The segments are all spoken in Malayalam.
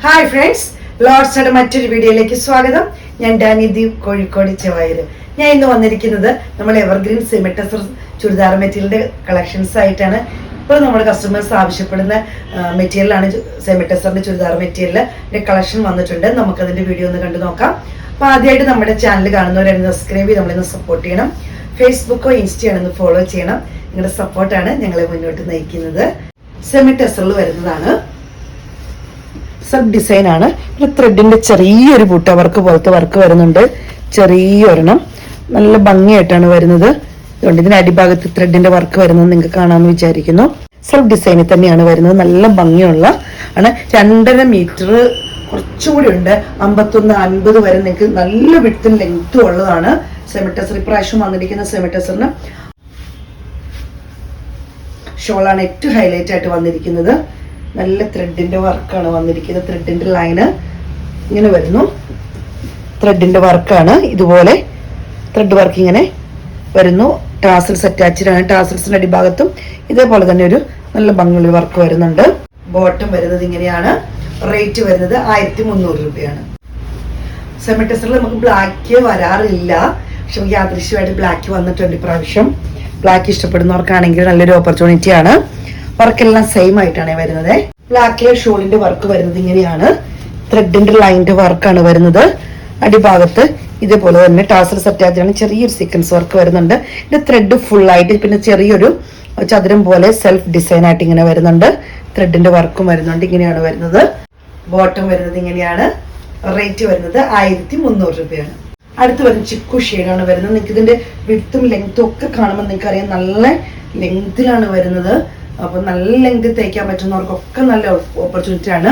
ഹായ് ഫ്രണ്ട്സ്, ലോർഡ്സിന്റെ മറ്റൊരു വീഡിയോയിലേക്ക് സ്വാഗതം. ഞാൻ ഡാനി ദീപ്, കോഴിക്കോട് ചെവായൂര്. ഞാൻ ഇന്ന് വന്നിരിക്കുന്നത് നമ്മൾ എവർഗ്രീൻ സെമിടെസർ ചുരിദാർ മെറ്റീരിയലിന്റെ കളക്ഷൻസ് ആയിട്ടാണ്. ഇപ്പോൾ നമ്മുടെ കസ്റ്റമേഴ്സ് ആവശ്യപ്പെടുന്ന മെറ്റീരിയലാണ് സെമിടെസറിന്റെ ചുരിദാർ മെറ്റീരിയലിന്റെ കളക്ഷൻ വന്നിട്ടുണ്ട്. നമുക്കതിന്റെ വീഡിയോ ഒന്ന് കണ്ടു നോക്കാം. അപ്പൊ ആദ്യമായിട്ട് നമ്മുടെ ചാനൽ കാണുന്നവരാണ് സബ്സ്ക്രൈബ് ചെയ്ത് നമ്മളിന്ന് സപ്പോർട്ട് ചെയ്യണം. ഫേസ്ബുക്കോ ഇൻസ്റ്റയോ ആണെന്ന് ഫോളോ ചെയ്യണം. നിങ്ങളുടെ സപ്പോർട്ടാണ് ഞങ്ങളെ മുന്നോട്ട് നയിക്കുന്നത്. സെമിടെസറിൽ വരുന്നതാണ്, സബ് ഡിസൈൻ ആണ്. ത്രെഡിന്റെ ചെറിയൊരു ബൂട്ട വർക്ക് പോലത്തെ വർക്ക് വരുന്നുണ്ട്. ചെറിയൊരെണ്ണം നല്ല ഭംഗിയായിട്ടാണ് വരുന്നത്. അതുകൊണ്ട് ഇതിന് അടിഭാഗത്ത് ത്രെഡിന്റെ വർക്ക് വരുന്നത് നിങ്ങൾക്ക് കാണാമെന്ന് വിചാരിക്കുന്നു. സെൽഫ് ഡിസൈനിൽ തന്നെയാണ് വരുന്നത്. നല്ല ഭംഗിയുള്ള ആണ്. 2.5 മീറ്റർ കുറച്ചുകൂടി ഉണ്ട്. 51-50 വരെ നിങ്ങൾക്ക് നല്ല വിഡ്ത്തും ലെങ്ത്തും ഉള്ളതാണ് സെമിടെസർ. ഇപ്രാവശ്യം വന്നിരിക്കുന്ന സെമിടെസറിന് ഷോളാണ് ഏറ്റവും ഹൈലൈറ്റ് ആയിട്ട് വന്നിരിക്കുന്നത്. നല്ല ത്രെഡിന്റെ വർക്കാണ് വന്നിരിക്കുന്നത്. ത്രെഡിന്റെ ലൈന് ഇങ്ങനെ വരുന്നു. ത്രെഡിന്റെ വർക്കാണ്, ഇതുപോലെ ത്രെഡ് വർക്ക് ഇങ്ങനെ വരുന്നു. ടാസൽസ് അറ്റാച്ച്ഡ് ആണ്. ടാസൽസിന്റെ അടിഭാഗത്തും ഇതേപോലെ തന്നെ ഒരു നല്ല ഭംഗിയുള്ള വർക്ക് വരുന്നുണ്ട്. ബോട്ടം വരുന്നത് ഇങ്ങനെയാണ്. റേറ്റ് വരുന്നത് 1300 രൂപയാണ്. സെമിടെസറിൽ നമുക്ക് ബ്ലാക്ക് വരാറില്ല, പക്ഷെ നമുക്ക് യാദൃശ്യമായിട്ട് ബ്ലാക്ക് വന്നിട്ടുണ്ട് ഇപ്രാവശ്യം. ബ്ലാക്ക് ഇഷ്ടപ്പെടുന്നവർക്കാണെങ്കിൽ നല്ലൊരു ഓപ്പർച്യൂണിറ്റി ആണ്. വർക്കെല്ലാം സെയിം ആയിട്ടാണ് വരുന്നത്. ബ്ലാക്കിലെ ഷോളിന്റെ വർക്ക് വരുന്നത് ഇങ്ങനെയാണ്. ത്രെഡിന്റെ ലൈനിന്റെ വർക്കാണ് വരുന്നത്. അടിഭാഗത്ത് ഇതേപോലെ തന്നെ ടാസൽസ് അറ്റാച്ച്ഡ് ആണ്. ചെറിയൊരു സീക്വൻസ് വർക്ക് വരുന്നുണ്ട്. ഇതിന്റെ ത്രെഡ് ഫുൾ ആയിട്ട് പിന്നെ ചെറിയൊരു ചതുരം പോലെ സെൽഫ് ഡിസൈൻ ആയിട്ട് ഇങ്ങനെ വരുന്നുണ്ട്. ത്രെഡിന്റെ വർക്കും വരുന്നുണ്ട്. ഇങ്ങനെയാണ് വരുന്നത്. ബോട്ടം വരുന്നത് ഇങ്ങനെയാണ്. റേറ്റ് വരുന്നത് 1300 രൂപയാണ്. അടുത്ത് വരുന്ന ചിക്കു ഷെയ്ഡാണ് വരുന്നത്. നിങ്ങൾക്ക് ഇതിന്റെ വിഡ്ത്തും ലെങ്ത്തും ഒക്കെ കാണുമ്പോൾ നിങ്ങൾക്ക് അറിയാം നല്ല ലെങ്തിലാണ് വരുന്നത്. അപ്പൊ നല്ല ലെങ്ത് തയ്ക്കാൻ പറ്റുന്നവർക്കൊക്കെ നല്ല ഓപ്പർച്യൂണിറ്റി ആണ്.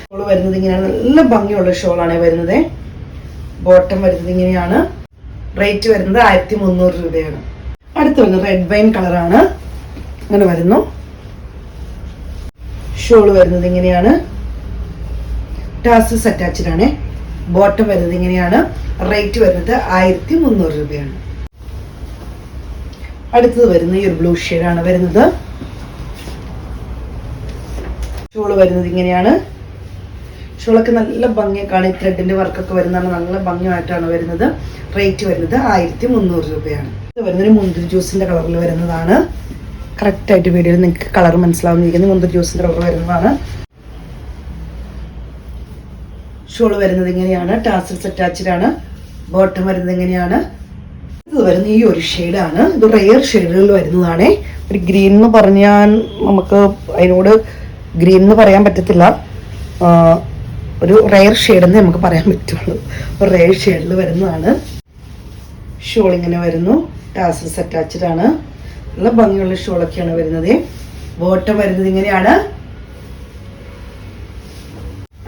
ഷോള് വരുന്നത് ഇങ്ങനെയാണ്. നല്ല ഭംഗിയുള്ള ഷോളാണ് വരുന്നത്. ബോട്ടം വരുന്നത് ഇങ്ങനെയാണ്. റേറ്റ് വരുന്നത് 1300 രൂപയാണ്. അടുത്ത് വരുന്നത് റെഡ് വൈൻ കളറാണ്. അങ്ങനെ വരുന്നു. ഷോള് വരുന്നത് ഇങ്ങനെയാണ്. ടാസൽസ് അറ്റാച്ച്ഡ് ആണ്. ബോട്ടം വരുന്നത് ഇങ്ങനെയാണ്. റേറ്റ് വരുന്നത് 1300 രൂപയാണ്. അടുത്തത് വരുന്ന ഈ ഒരു ബ്ലൂ ഷെയ്ഡാണ് വരുന്നത്. ഷോള് വരുന്നത് ഇങ്ങനെയാണ്. ഷോളൊക്കെ നല്ല ഭംഗിയൊക്കെയാണ്. ഈ ത്രെഡിന്റെ വർക്കൊക്കെ വരുന്നതാണ്. നല്ല ഭംഗിയായിട്ടാണ് വരുന്നത്. റേറ്റ് വരുന്നത് 1300 രൂപയാണ്. ഇത് വരുന്നൊരു മുന്തിരി ജ്യൂസിന്റെ കളറിൽ വരുന്നതാണ്. കറക്റ്റ് ആയിട്ട് വീഡിയോയിൽ നിങ്ങൾക്ക് കളർ മനസ്സിലാവുന്നിരിക്കുന്നത് മുന്തിരി ജ്യൂസിന്റെ കളർ വരുന്നതാണ്. ഷോള് വരുന്നത് ഇങ്ങനെയാണ്. ടാസൽസ് അറ്റാച്ച്ഡ് ആണ്. ബോട്ടം വരുന്നത് ഇങ്ങനെയാണ്. ഇത് വരുന്ന ഈ ഒരു ഷെയ്ഡാണ്. ഇത് റെയർ ഷെയ്ഡുകളിൽ വരുന്നതാണ്. ഒരു ഗ്രീൻ എന്ന് പറഞ്ഞാൽ നമുക്ക് അതിനോട് ഗ്രീൻ എന്ന് പറയാൻ പറ്റത്തില്ല. ഒരു റെയർ ഷെയ്ഡെന്ന് നമുക്ക് പറയാൻ പറ്റുള്ളൂ. ഒരു റെയർ ഷെയ്ഡിൽ വരുന്നതാണ്. ഷോൾ ഇങ്ങനെ വരുന്നു. ടാസൽസ് അറ്റാച്ച്ഡ് ആണ്. നല്ല ഭംഗിയുള്ള ഷോളൊക്കെയാണ് വരുന്നത്. ബോട്ടം വരുന്നത് ഇങ്ങനെയാണ്.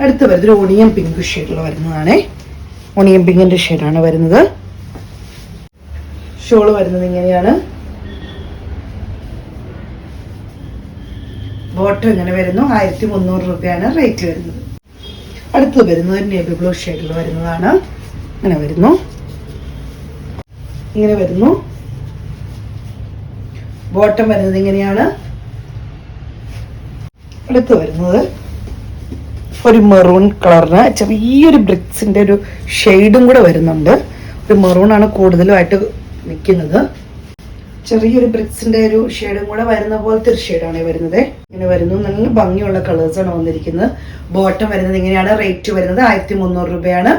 അടുത്ത് വരുന്നത് ഓണിയൻ പിങ്ക് ഷെയ്ഡിൽ വരുന്നതാണ്. ഓണിയൻ പിങ്കിന്റെ ഷെയ്ഡാണ് വരുന്നത്. ഷോള് വരുന്നത് ഇങ്ങനെയാണ്. ബോട്ടം ഇങ്ങനെ വരുന്നു. 1300 രൂപയാണ് റേറ്റ് വരുന്നത്. അടുത്ത് വരുന്നത് നേവി ബ്ലൂ ഷെയ്ഡിൽ വരുന്നതാണ്. ഇങ്ങനെ വരുന്നു. ഇങ്ങനെ വരുന്നു. ബോട്ടം വരുന്നത് ഇങ്ങനെയാണ്. അടുത്ത് വരുന്നത് ഒരു മെറൂൺ കളറിന് ചെറിയൊരു ബ്രിക്സിന്റെ ഒരു ഷെയ്ഡും കൂടെ വരുന്നുണ്ട്. ഒരു മെറൂൺ ആണ് കൂടുതലുമായിട്ട് നിൽക്കുന്നത്. ചെറിയൊരു ബ്രിക്സിന്റെ ഒരു ഷെയ്ഡും കൂടെ വരുന്ന പോലത്തെ ഒരു ഷെയ്ഡാണ് വരുന്നത്. ഇങ്ങനെ വരുന്നു. നല്ല ഭംഗിയുള്ള കളേഴ്സാണ് വന്നിരിക്കുന്നത്. ബോട്ടം വരുന്നത് ഇങ്ങനെയാണ്. റേറ്റ് വരുന്നത് 1300 രൂപയാണ്.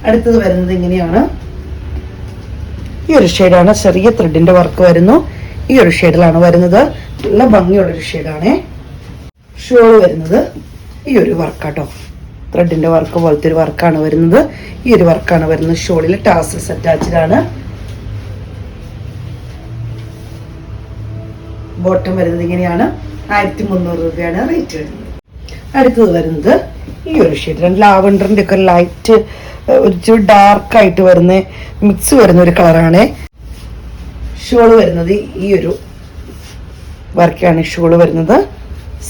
അടുത്തത് വരുന്നത് ഇങ്ങനെയാണ്. ഈ ഒരു ഷെയ്ഡാണ്. ചെറിയ ത്രെഡിന്റെ വർക്ക് വരുന്നു. ഈ ഒരു ഷെയ്ഡിലാണ് വരുന്നത്. നല്ല ഭംഗിയുള്ളൊരു ഷെയ്ഡാണ്. ഷോള് വരുന്നത് ഈ ഒരു വർക്കാട്ടോ. ത്രെഡിന്റെ വർക്ക് പോലത്തെ ഒരു വർക്കാണ് വരുന്നത്. ഈ ഒരു വർക്കാണ് വരുന്നത്. ഷോളിൽ ടാസൽസ് അറ്റാച്ച്ഡ് ആണ്. ബോട്ടം വരുന്നത് ഇങ്ങനെയാണ്. 1300 രൂപയാണ് റേറ്റ് വരുന്നത്. അടുത്തത് വരുന്നത് ഈ ഒരു ഷെയ്ഡ്. ലാവൻഡറിന്റെ ഒക്കെ ലൈറ്റ് ഒരു ഡാർക്ക് ആയിട്ട് വരുന്ന മിക്സ് വരുന്ന ഒരു കളറാണ്. ഷോള് വരുന്നത് ഈ ഒരു വർക്കാണ്. ഷോള് വരുന്നത്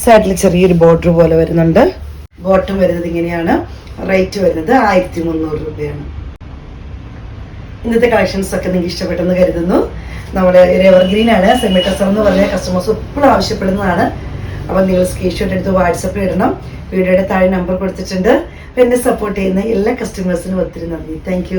സൈഡിൽ ചെറിയൊരു ബോർഡർ പോലെ വരുന്നുണ്ട്. ബോട്ടം വരുന്നത് ഇങ്ങനെയാണ്. റേറ്റ് വരുന്നത് 1300 രൂപയാണ്. ഇന്നത്തെ കളക്ഷൻസ് ഒക്കെ നിങ്ങൾക്ക് ഇഷ്ടപ്പെട്ടെന്ന് കരുതുന്നു. നമ്മുടെ എവർഗ്രീൻ ആണ്. സെമിടെസർ എന്ന് പറഞ്ഞ കസ്റ്റമേഴ്സ് എപ്പോഴും ആവശ്യപ്പെടുന്നതാണ്. അപ്പം നിങ്ങൾ സ്ക്രീൻഷോട്ട് എടുത്ത് വാട്സപ്പിൽ ഇടണം. വീഡിയോയുടെ താഴെ നമ്പർ കൊടുത്തിട്ടുണ്ട്. എന്നെ സപ്പോർട്ട് ചെയ്യുന്ന എല്ലാ കസ്റ്റമേഴ്സിനും ഒത്തിരി നന്ദി. താങ്ക്